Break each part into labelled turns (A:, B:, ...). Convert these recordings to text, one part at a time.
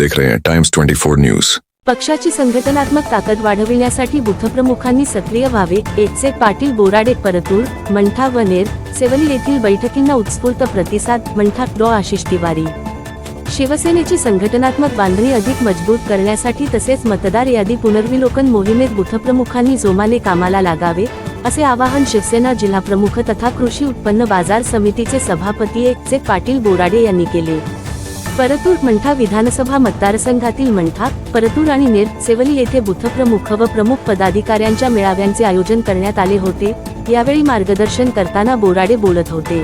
A: देख रहे हैं टाइम्स 24 न्यूज।
B: पक्षाची संघटनात्मक ताकद वाढविण्यासाठी बुथप्रमुखांनी सक्रिय व्हावे। एचे पाटील बोराडे परतूर, मंठा व नेर, सेवली येथील बैठकींना उत्स्फूर्त प्रतिसाद। मंठा डॉ. आशिष तिवारी। शिवसेनेची संघटनात्मक बांधणी अधिक मजबूत करण्यासाठी तसेच मतदार यादी पुनर्विलोकन मोहिमेत बुथप्रमुखांनी जोमाने कामाला लागावे, असे आवाहन शिवसेना जिल्हाप्रमुख तथा कृषी उत्पन्न बाजार समितीचे सभापती एचे पाटील बोराडे यांनी केले। परतूर मंठा विधानसभा मतदारसंघातील मंठा, परतूर आणि नेर, सेवली येथे बुथप्रमुख व प्रमुख पदाधिकाऱ्यांच्या मेळाव्यांचे आयोजन करण्यात आले होते। यावेळी मार्गदर्शन करताना बोराडे बोलत होते।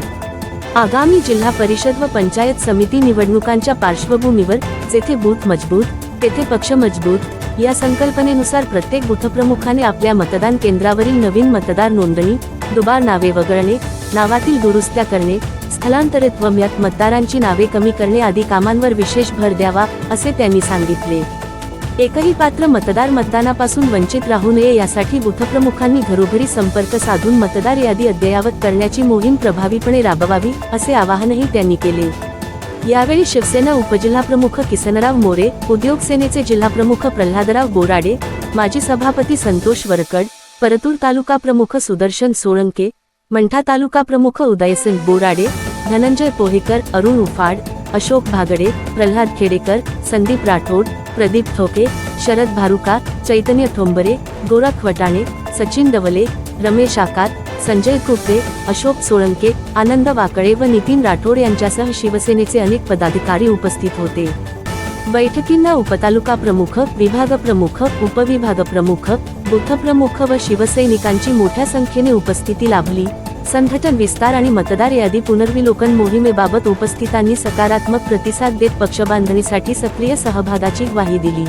B: आगामी जिल्हा परिषद व पंचायत समिती निवडणुकांच्या पार्श्वभूमीवर जेथे बूथ मजबूत तेथे पक्ष मजबूत या संकल्पनेनुसार प्रत्येक बुथप्रमुखाने आपल्या मतदान केंद्रावरील नवीन मतदार नोंदणी, दुबार नावे वगळणे, नावातील दुरुस्त्या करणे, स्थलांतरित व म्यात मतदारांची नावे कमी करणे आदी कामांवर विशेष भर द्यावा, असे त्यांनी सांगितले। एकही पात्र मतदार मतदानापासून वंचित राहू नये यासाठी बुथप्रमुखांनी घरोघरी संपर्क साधून मतदार यादी अद्ययावत करण्याची मोहीम प्रभावीपणे राबवावी, असे आवाहनही त्यांनी केले। यावेळी शिवसेना उपजिल्हाप्रमुख किसनराव मोरे, उद्योग सेनेचे जिल्हाप्रमुख प्रल्हादराव बोराडे, माजी सभापती संतोष वरकड, परतूर तालुका प्रमुख सुदर्शन सोळंके, मंठा तालुका प्रमुख उदयसिंग बोराडे, धनंजय पोहेकर, अरुण उफाड, अशोक भागडे, प्रल्हाद खेडेकर, संदीप राठोड, प्रदीप ठोके, शरद भारुका, चैतन्य ठोंबरे, गोरख वटाणे, सचिन दवले, रमेश आकार, संजय कुपरे, अशोक सोळंके, आनंद वाकळे व नितीन राठोड यांच्यासह शिवसेनेचे अनेक पदाधिकारी उपस्थित होते। बैठकींना उपतालुका प्रमुख, विभाग प्रमुख, उपविभाग प्रमुख, बूथ प्रमुख व शिवसैनिकांची मोठ्या संख्येने उपस्थिती लाभली। संघटन विस्तार आणि मतदार यादी पुनर्विलोकन मोहिमेबाबत उपस्थितांनी सकारात्मक प्रतिसाद देत पक्षबांधणीसाठी सक्रिय सहभागाची ग्वाही दिली।